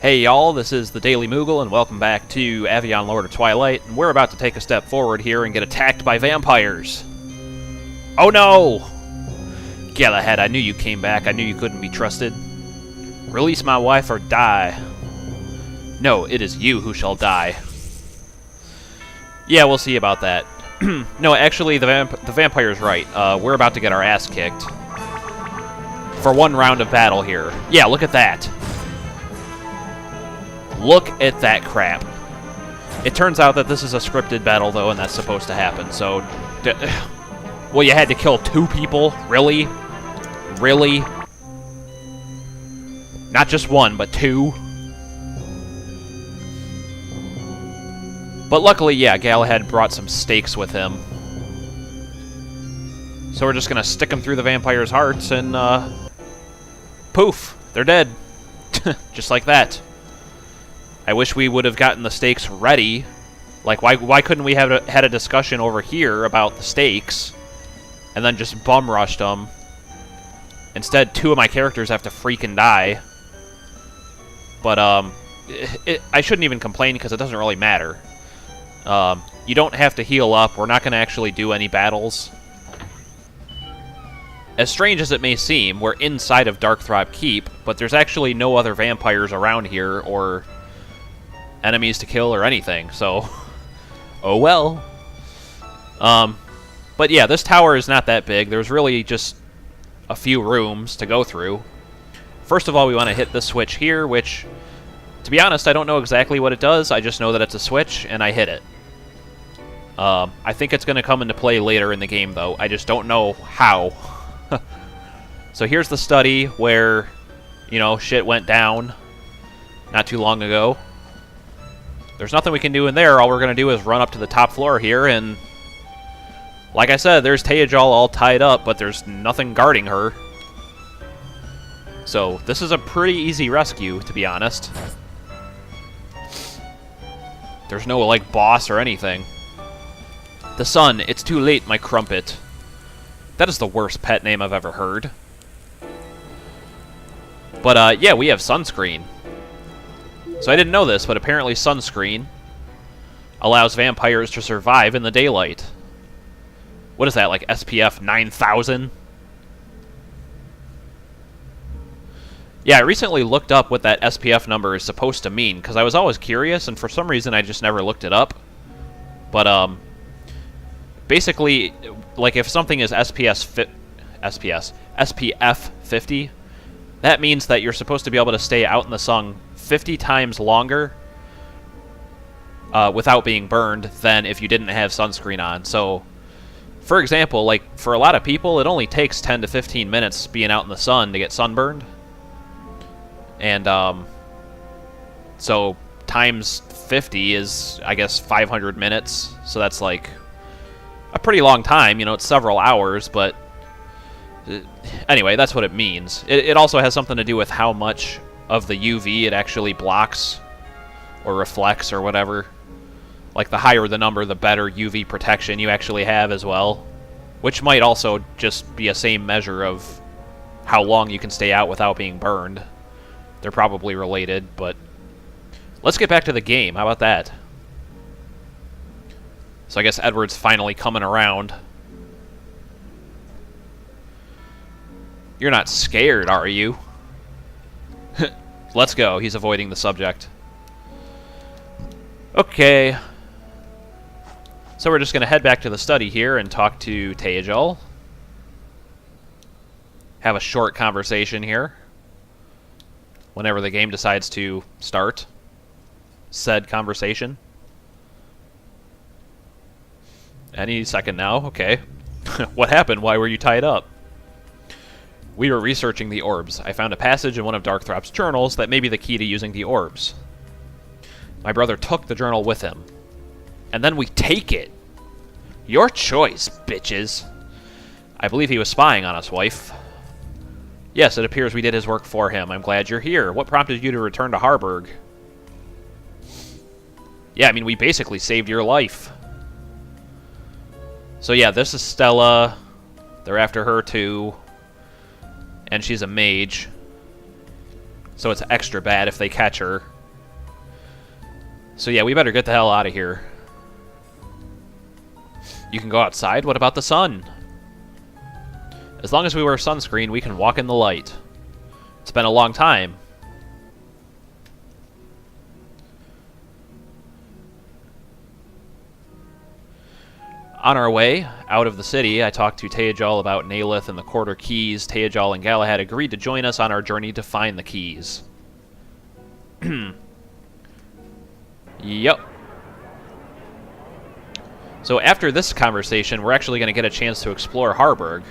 Hey y'all, this is the Daily Moogle, and welcome back to Aveyond, Lord of Twilight, and we're about to take a step forward here and get attacked by vampires. Oh no! Galahad, I knew you came back. I knew you couldn't be trusted. Release my wife or die. No, it is you who shall die. Yeah, we'll see about that. No, actually, the vampire's right. We're about to get our ass kicked. For one round of battle here. Yeah, look at that. Look at that crap. It turns out that this is a scripted battle, though, and that's supposed to happen, so... Well, you had to kill 2 people? Really? Really? Not just 1, but 2? But luckily, yeah, Galahad brought some stakes with him. So we're just gonna stick them through the vampire's hearts, and, poof! They're dead. Just like that. I wish we would have gotten the stakes ready. Like, why couldn't we have had a discussion over here about the stakes, and then just bum-rushed them? Instead, 2 of my characters have to freaking die. But, I shouldn't even complain because it doesn't really matter. You don't have to heal up. We're not going to actually do any battles. As strange as it may seem, we're inside of Darkthrop Keep, but there's actually no other vampires around here, or enemies to kill or anything, so oh well. But yeah, this tower is not that big. There's really just a few rooms to go through. First of all, we want to hit this switch here, which, to be honest, I don't know exactly what it does. I just know that it's a switch, and I hit it. I think it's going to come into play later in the game, though. I just don't know how. So here's the study where, you know, shit went down not too long ago. There's nothing we can do in there. All we're going to do is run up to the top floor here, and like I said, there's Taleja all tied up, but there's nothing guarding her. So this is a pretty easy rescue, to be honest. There's no, like, boss or anything. The sun, it's too late, my crumpet. That is the worst pet name I've ever heard. But, yeah, we have sunscreen. So I didn't know this, but apparently sunscreen allows vampires to survive in the daylight. What is that, like SPF 9000? Yeah, I recently looked up what that SPF number is supposed to mean, because I was always curious, and for some reason I just never looked it up. But, basically, like, if something is SPF 50, that means that you're supposed to be able to stay out in the sun 50 times longer without being burned than if you didn't have sunscreen on. So, for example, like, for a lot of people, it only takes 10 to 15 minutes being out in the sun to get sunburned. And, so times 50 is, I guess, 500 minutes. So that's, like, a pretty long time. You know, it's several hours, but anyway, that's what it means. It also has something to do with how much of the UV it actually blocks or reflects or whatever. Like, the higher the number, the better UV protection you actually have as well. Which might also just be a same measure of how long you can stay out without being burned. They're probably related, but let's get back to the game. How about that? So I guess Edward's finally coming around. You're not scared, are you? Let's go. He's avoiding the subject. Okay. So we're just going to head back to the study here and talk to Taleja. Have a short conversation here. Whenever the game decides to start said conversation. Any second now. Okay. What happened? Why were you tied up? We were researching the orbs. I found a passage in one of Darktrop's journals that may be the key to using the orbs. My brother took the journal with him. And then we take it. Your choice, bitches. I believe he was spying on us, wife. Yes, it appears we did his work for him. I'm glad you're here. What prompted you to return to Harburg? Yeah, I mean, we basically saved your life. So yeah, this is Stella. They're after her too. And she's a mage. So it's extra bad if they catch her. So yeah, we better get the hell out of here. You can go outside? What about the sun? As long as we wear sunscreen, we can walk in the light. It's been a long time. On our way out of the city, I talked to Taleja about Nalith and the Quarter Keys. Taleja and Galahad agreed to join us on our journey to find the keys. Yep. So after this conversation, we're actually going to get a chance to explore Harburg.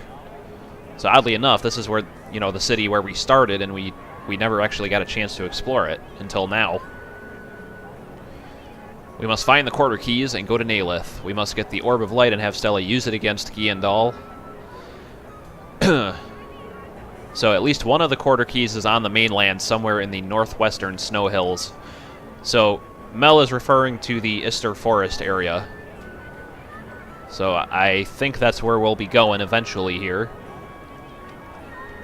So oddly enough, this is where, you know, the city where we started, and we never actually got a chance to explore it until now. We must find the Quarter Keys and go to Nalith. We must get the Orb of Light and have Stella use it against ghed'ahre. So at least one of the Quarter Keys is on the mainland somewhere in the northwestern snow hills. So Mel is referring to the Ister Forest area. So I think that's where we'll be going eventually here.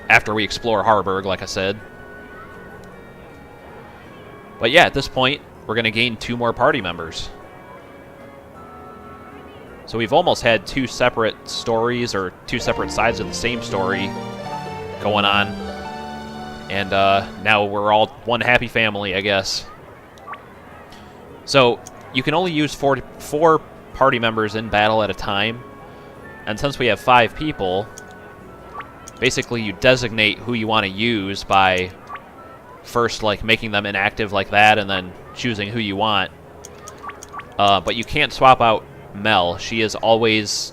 After we explore Harburg, like I said. But yeah, at this point, we're going to gain 2 more party members. So we've almost had 2 separate stories, or 2 separate sides of the same story going on. And now we're all one happy family, I guess. So you can only use 4 party members in battle at a time. And since we have 5 people, basically you designate who you want to use by first like making them inactive like that and then choosing who you want. But you can't swap out Mel. She always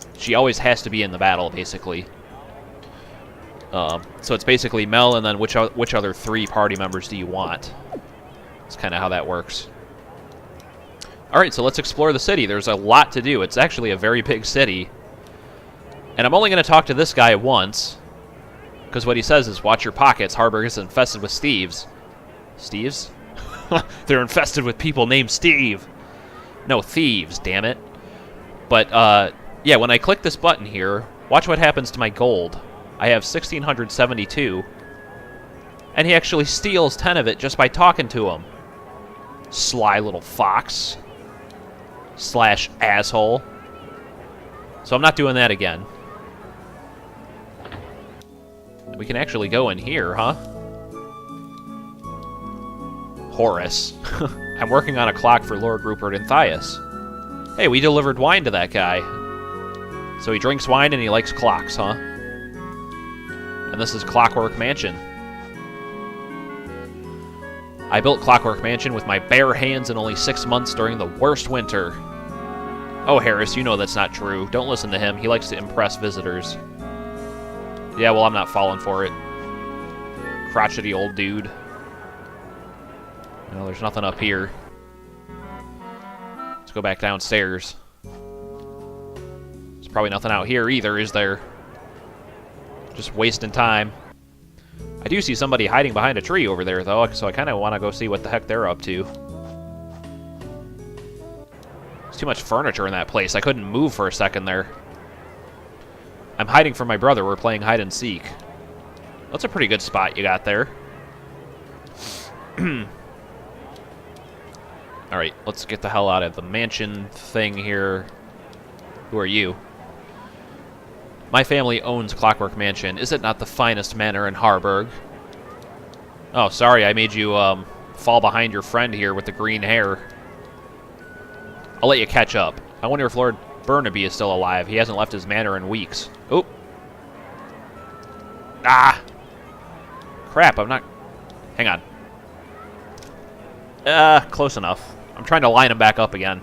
has to be in the battle, basically. So it's basically Mel and then which other 3 party members do you want? That's kind of how that works. Alright, so let's explore the city. There's a lot to do. It's actually a very big city. And I'm only going to talk to this guy once, because what he says is, watch your pockets. Harburg is infested with thieves. Steves? They're infested with people named Steve. No, thieves, damn it. But, yeah, when I click this button here, watch what happens to my gold. I have 1,672. And he actually steals 10 of it just by talking to him. Sly little fox. / asshole. So I'm not doing that again. We can actually go in here, huh? Horace. I'm working on a clock for Lord Rupert and Thias. Hey, we delivered wine to that guy. So he drinks wine and he likes clocks, huh? And this is Clockwork Mansion. I built Clockwork Mansion with my bare hands in only 6 months during the worst winter. Oh, Harris, you know that's not true. Don't listen to him. He likes to impress visitors. Yeah, well, I'm not falling for it. Crotchety old dude. No, there's nothing up here. Let's go back downstairs. There's probably nothing out here either, is there? Just wasting time. I do see somebody hiding behind a tree over there, though, so I kind of want to go see what the heck they're up to. There's too much furniture in that place. I couldn't move for a second there. I'm hiding from my brother. We're playing hide and seek. That's a pretty good spot you got there. Alright, let's get the hell out of the mansion thing here. Who are you? My family owns Clockwork Mansion. Is it not the finest manor in Harburg? Oh, sorry, I made you fall behind your friend here with the green hair. I'll let you catch up. I wonder if Lord Burnaby is still alive. He hasn't left his manor in weeks. Oop. Ah! Crap, I'm not... Hang on. Close enough. I'm trying to line him back up again.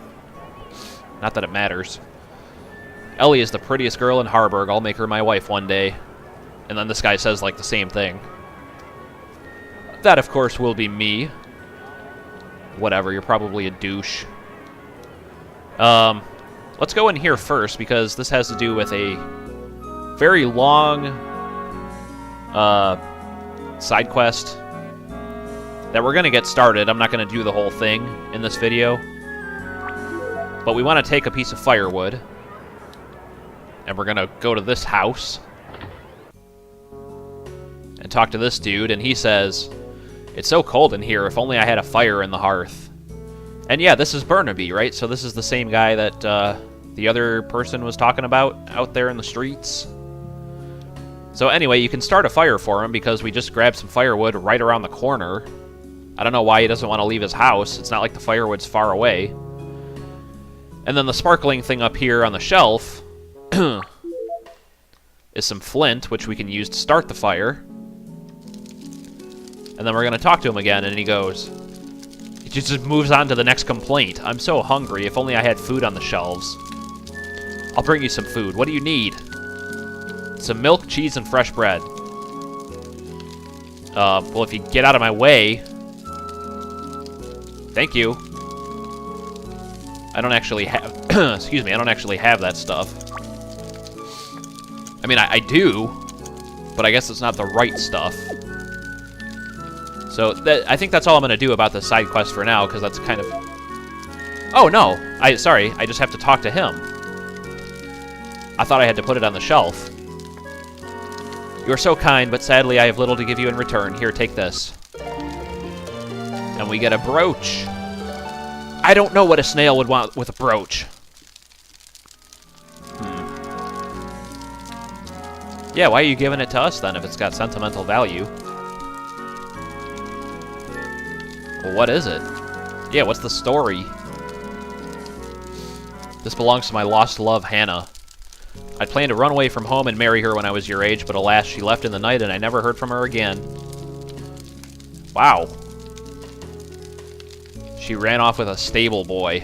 Not that it matters. Ellie is the prettiest girl in Harburg. I'll make her my wife one day. And then this guy says, like, the same thing. That, of course, will be me. Whatever, you're probably a douche. Let's go in here first, because this has to do with a very long side quest that we're going to get started. I'm not going to do the whole thing in this video. But we want to take a piece of firewood. And we're going to go to this house and talk to this dude. And he says, it's so cold in here. If only I had a fire in the hearth. And yeah, this is Burnaby, right? So this is the same guy that the other person was talking about out there in the streets. So anyway, you can start a fire for him because we just grabbed some firewood right around the corner. I don't know why he doesn't want to leave his house. It's not like the firewood's far away. And then the sparkling thing up here on the shelf is some flint, which we can use to start the fire. And then we're going to talk to him again, and he goes... He just moves on to the next complaint. I'm so hungry. If only I had food on the shelves. I'll bring you some food. What do you need? Some milk, cheese, and fresh bread. Well, if you get out of my way... Thank you. I don't actually have... excuse me, I don't actually have that stuff. I mean, I do, but I guess it's not the right stuff. So, I think that's all I'm going to do about this side quest for now, because that's kind of... Oh, no! Sorry, I just have to talk to him. I thought I had to put it on the shelf. You are so kind, but sadly I have little to give you in return. Here, take this. And we get a brooch. I don't know what a snail would want with a brooch. Yeah, why are you giving it to us, then, if it's got sentimental value? Well, what is it? Yeah, what's the story? This belongs to my lost love, Hannah. I planned to run away from home and marry her when I was your age, but alas, she left in the night and I never heard from her again. Wow. She ran off with a stable boy.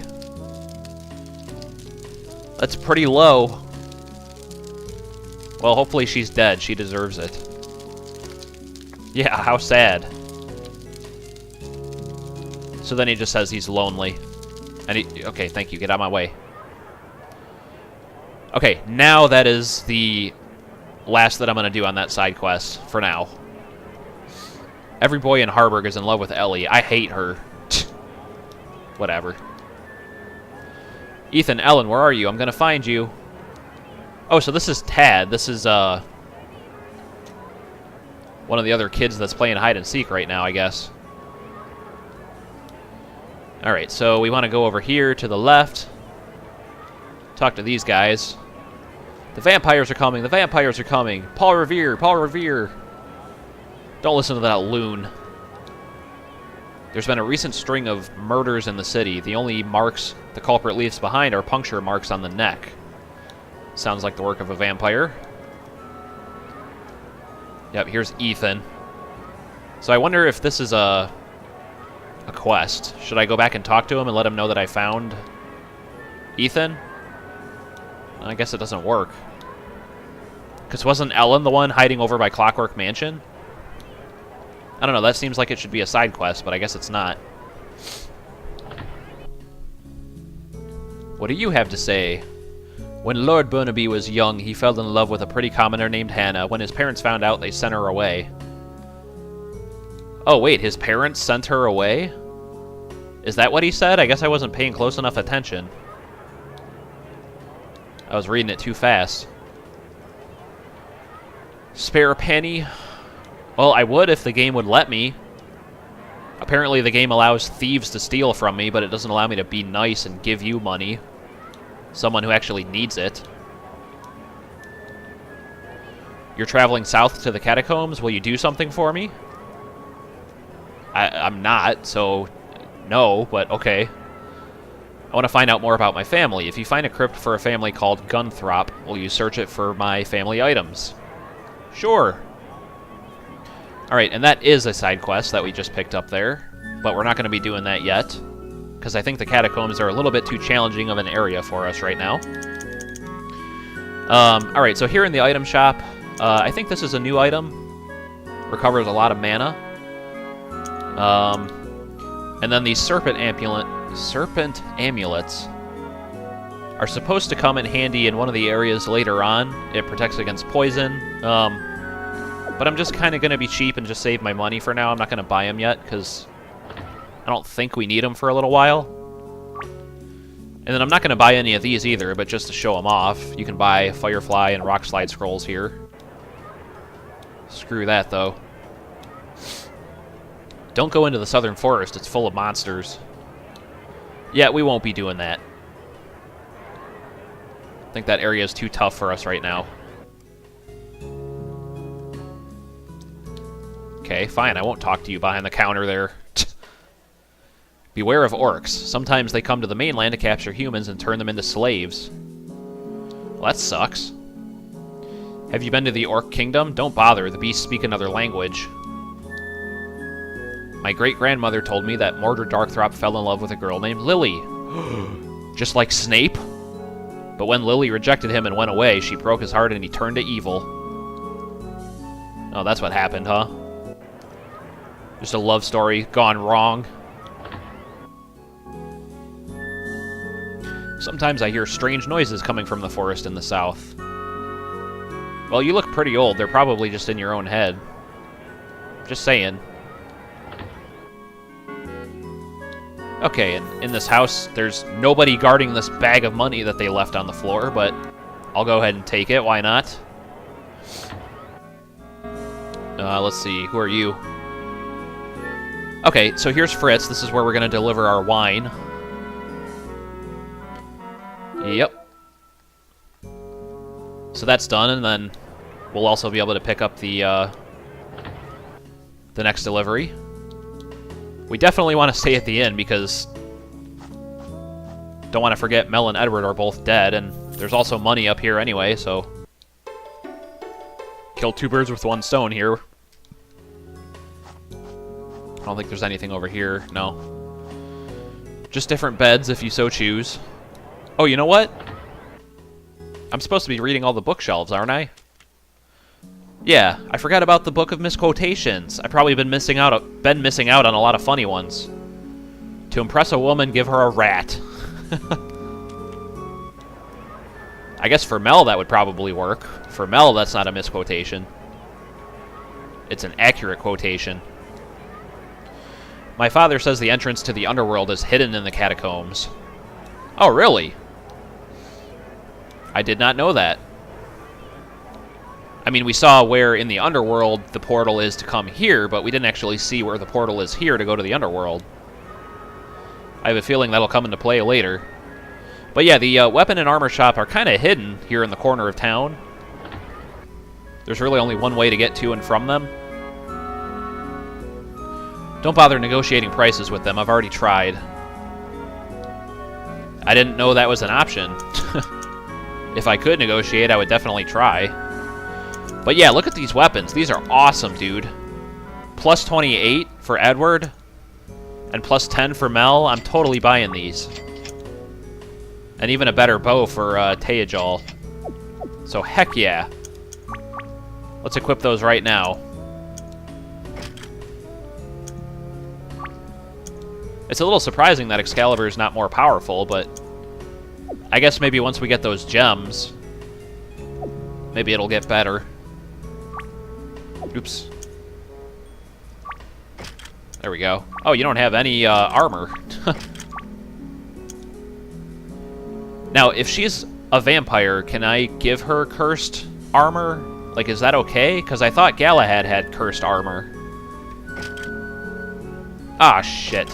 That's pretty low. Well, hopefully she's dead. She deserves it. Yeah, how sad. So then he just says he's lonely. And he... Okay, thank you. Get out of my way. Okay, now that is the last that I'm going to do on that side quest, for now. Every boy in Harburg is in love with Ellie. I hate her. Whatever. Ethan, Ellen, where are you? I'm going to find you. Oh, so this is Tad. This is, one of the other kids that's playing hide-and-seek right now, I guess. Alright, so we want to go over here to the left. Talk to these guys. The vampires are coming. The vampires are coming. Paul Revere. Paul Revere. Don't listen to that loon. There's been a recent string of murders in the city. The only marks the culprit leaves behind are puncture marks on the neck. Sounds like the work of a vampire. Yep, here's Ethan. So I wonder if this is a quest. Should I go back and talk to him and let him know that I found Ethan? I guess it doesn't work. Because wasn't Ellen the one hiding over by Clockwork Mansion? I don't know, that seems like it should be a side quest, but I guess it's not. What do you have to say? When Lord Burnaby was young, he fell in love with a pretty commoner named Hannah. When his parents found out, they sent her away. Oh, wait, his parents sent her away? Is that what he said? I guess I wasn't paying close enough attention. I was reading it too fast. Spare a penny? Well, I would if the game would let me. Apparently the game allows thieves to steal from me, but it doesn't allow me to be nice and give you money. Someone who actually needs it. You're traveling south to the catacombs? Will you do something for me? I'm not, so no, but okay. I want to find out more about my family. If you find a crypt for a family called Gunthrop, will you search it for my family items? Sure. Alright, and that is a side quest that we just picked up there, but we're not going to be doing that yet, because I think the catacombs are a little bit too challenging of an area for us right now. Alright, so here in the item shop, I think this is a new item. Recovers a lot of mana. And then these serpent amulets are supposed to come in handy in one of the areas later on. It protects against poison. But I'm just kind of going to be cheap and just save my money for now. I'm not going to buy them yet, because I don't think we need them for a little while. And then I'm not going to buy any of these either, but just to show them off. You can buy Firefly and Rock Slide Scrolls here. Screw that, though. Don't go into the Southern Forest. It's full of monsters. Yeah, we won't be doing that. I think that area is too tough for us right now. Okay, fine. I won't talk to you behind the counter there. Beware of orcs. Sometimes they come to the mainland to capture humans and turn them into slaves. Well, that sucks. Have you been to the Orc Kingdom? Don't bother. The beasts speak another language. My great-grandmother told me that Mordred Darkthrop fell in love with a girl named Lily. Just like Snape? But when Lily rejected him and went away, she broke his heart and he turned to evil. Oh, that's what happened, huh? Just a love story gone wrong. Sometimes I hear strange noises coming from the forest in the south. Well, you look pretty old. They're probably just in your own head. Just saying. Okay, and in this house, there's nobody guarding this bag of money that they left on the floor, but I'll go ahead and take it. Why not? Let's see. Who are you? Okay, so here's Fritz. This is where we're going to deliver our wine. Yep. So that's done, and then we'll also be able to pick up the next delivery. We definitely want to stay at the inn because don't want to forget Mel and Edward are both dead, and there's also money up here anyway, so kill two birds with one stone here. I don't think there's anything over here, no. Just different beds if you so choose. Oh, you know what? I'm supposed to be reading all the bookshelves, aren't I? Yeah, I forgot about the Book of Misquotations. I've probably been missing out on a lot of funny ones. To impress a woman, give her a rat. I guess for Mel that would probably work. For Mel, that's not a misquotation. It's an accurate quotation. My father says the entrance to the underworld is hidden in the catacombs. Oh, really? I did not know that. I mean, we saw where in the underworld the portal is to come here, but we didn't actually see where the portal is here to go to the underworld. I have a feeling that'll come into play later. But yeah, the weapon and armor shop are kind of hidden here in the corner of town. There's really only one way to get to and from them. Don't bother negotiating prices with them. I've already tried. I didn't know that was an option. If I could negotiate, I would definitely try. But yeah, look at these weapons. These are awesome, dude. Plus 28 for Edward, and plus 10 for Mel. I'm totally buying these. And even a better bow for Taleja. So heck yeah. Let's equip those right now. It's a little surprising that Excalibur is not more powerful, but I guess maybe once we get those gems, maybe it'll get better. Oops. There we go. Oh, you don't have any armor. Now, if she's a vampire, can I give her cursed armor? Like, is that okay? Because I thought Galahad had cursed armor. Ah, shit.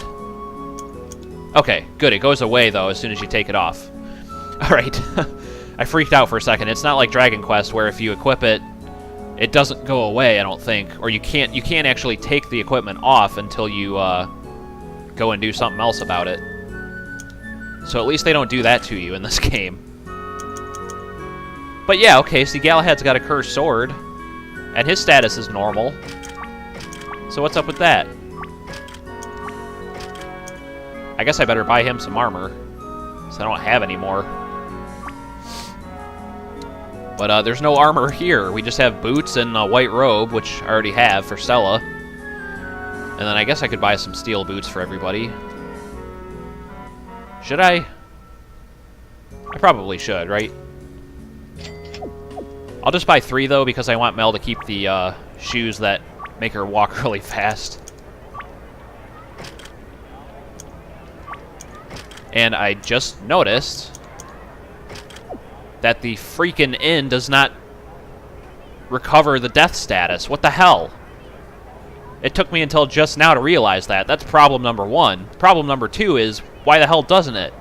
Okay, good. It goes away, though, as soon as you take it off. Alright. I freaked out for a second. It's not like Dragon Quest, where if you equip it, it doesn't go away, I don't think. Or you can't actually take the equipment off until you go and do something else about it. So at least they don't do that to you in this game. But yeah, okay, see, Galahad's got a cursed sword, and his status is normal. So what's up with that? I guess I better buy him some armor, since I don't have any more. But there's no armor here. We just have boots and a white robe, which I already have for Stella. And then I guess I could buy some steel boots for everybody. Should I? I probably should, right? I'll just buy 3, though, because I want Mel to keep the shoes that make her walk really fast. And I just noticed that the freaking inn does not recover the death status. What the hell? It took me until just now to realize that. That's problem number 1. Problem number 2 is why the hell doesn't it?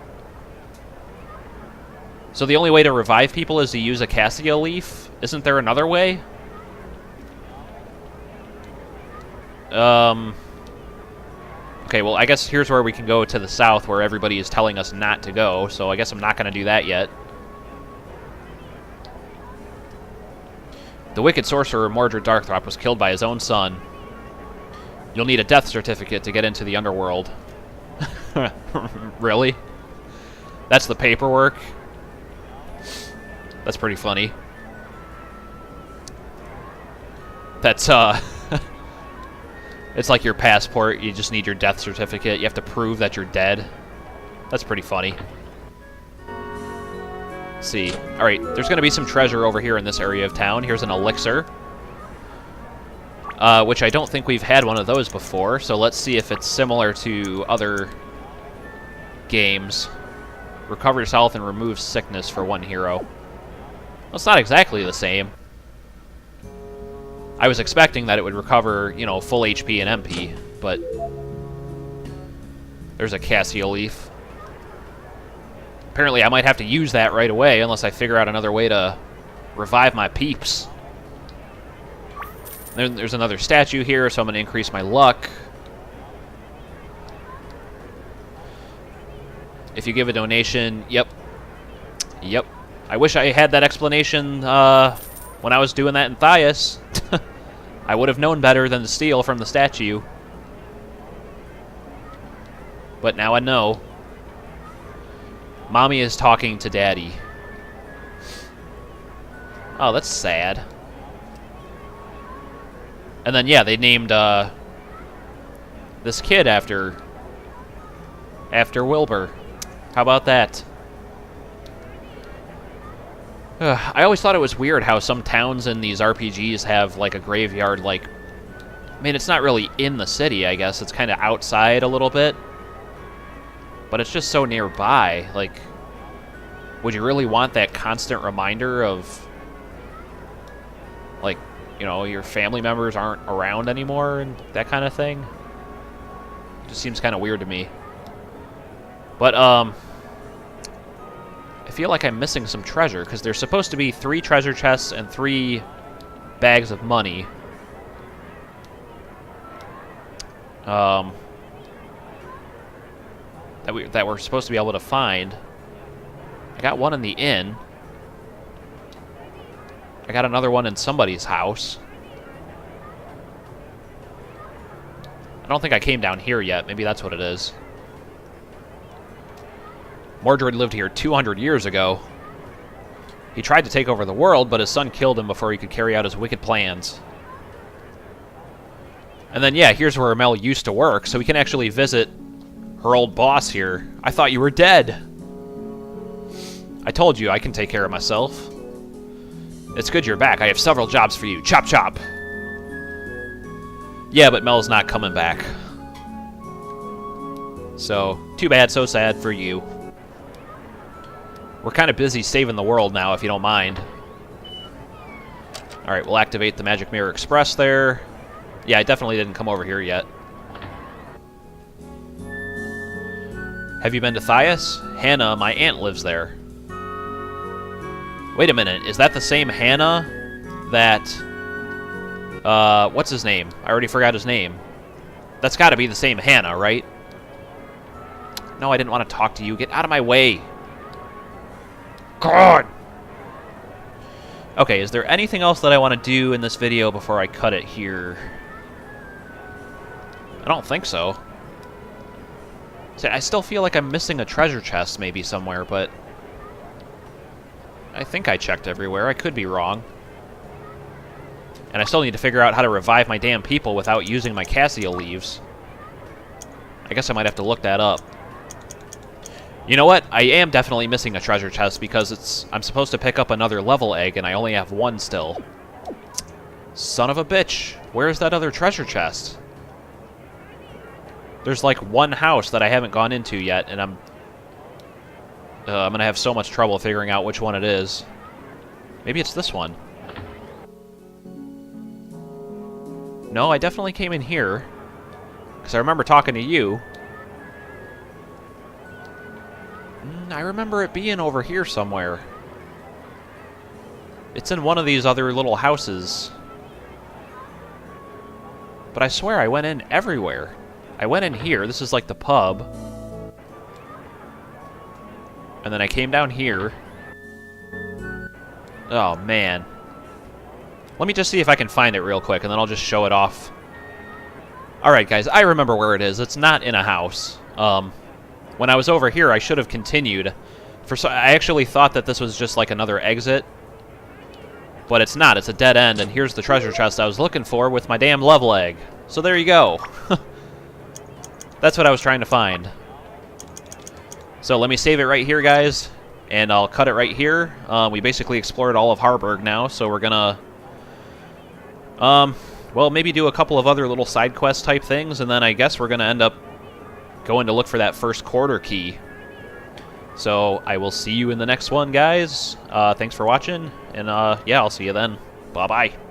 So the only way to revive people is to use a cassia leaf? Isn't there another way? Okay, well, I guess here's where we can go to the south, where everybody is telling us not to go, so I guess I'm not going to do that yet. The wicked sorcerer Mordred Darkthrop was killed by his own son. You'll need a death certificate to get into the underworld. Really? That's the paperwork? That's pretty funny. That's, it's like your passport. You just need your death certificate. You have to prove that you're dead. That's pretty funny. Let's see. Alright, there's going to be some treasure over here in this area of town. Here's an elixir. Which I don't think we've had one of those before, so let's see if it's similar to other games. Recovers health and removes sickness for 1 hero. Well, it's not exactly the same. I was expecting that it would recover, you know, full HP and MP, but there's a cassia leaf. Apparently I might have to use that right away unless I figure out another way to revive my peeps. There's another statue here, so I'm going to increase my luck. If you give a donation, yep. Yep. I wish I had that explanation when I was doing that in Thias. I would have known better than to steal from the statue. But now I know. Mommy is talking to Daddy. Oh, that's sad. And then, yeah, they named this kid after Wilbur. How about that? I always thought it was weird how some towns in these RPGs have, like, a graveyard, like... I mean, it's not really in the city, I guess. It's kind of outside a little bit. But it's just so nearby. Like, would you really want that constant reminder of... like, you know, your family members aren't around anymore and that kind of thing? It just seems kind of weird to me. But, I feel like I'm missing some treasure, because there's supposed to be 3 treasure chests and 3 bags of money. That we're supposed to be able to find. I got one in the inn. I got another one in somebody's house. I don't think I came down here yet. Maybe that's what it is. Mordred lived here 200 years ago. He tried to take over the world, but his son killed him before he could carry out his wicked plans. And then, yeah, here's where Mel used to work, so we can actually visit her old boss here. I thought you were dead. I told you I can take care of myself. It's good you're back. I have several jobs for you. Chop, chop. Yeah, but Mel's not coming back. So, too bad, so sad for you. We're kind of busy saving the world now, if you don't mind. Alright, we'll activate the Magic Mirror Express there. Yeah, I definitely didn't come over here yet. Have you been to Thias? Hannah, my aunt, lives there. Wait a minute, is that the same Hannah that... what's his name? I already forgot his name. That's gotta be the same Hannah, right? No, I didn't want to talk to you. Get out of my way. God! Okay, is there anything else that I want to do in this video before I cut it here? I don't think so. See, I still feel like I'm missing a treasure chest maybe somewhere, but... I think I checked everywhere. I could be wrong. And I still need to figure out how to revive my damn people without using my cassia leaves. I guess I might have to look that up. You know what? I am definitely missing a treasure chest because I'm supposed to pick up another level egg and I only have 1 still. Son of a bitch. Where's that other treasure chest? There's like 1 house that I haven't gone into yet, and I'm going to have so much trouble figuring out which one it is. Maybe it's this one. No, I definitely came in here. Because I remember talking to you. I remember it being over here somewhere. It's in one of these other little houses. But I swear I went in everywhere. I went in here. This is like the pub. And then I came down here. Oh, man. Let me just see if I can find it real quick, and then I'll just show it off. Alright, guys, I remember where it is. It's not in a house. When I was over here, I should have continued. I actually thought that this was just like another exit. But it's not. It's a dead end, and here's the treasure chest I was looking for with my damn love leg. So there you go. That's what I was trying to find. So let me save it right here, guys, and I'll cut it right here. We basically explored all of Harburg now, so we're gonna... well, maybe do a couple of other little side quest type things, and then I guess we're gonna end up going to look for that first quarter key. So I will see you in the next one, guys. Thanks for watching, and yeah, I'll see you then. Bye-bye.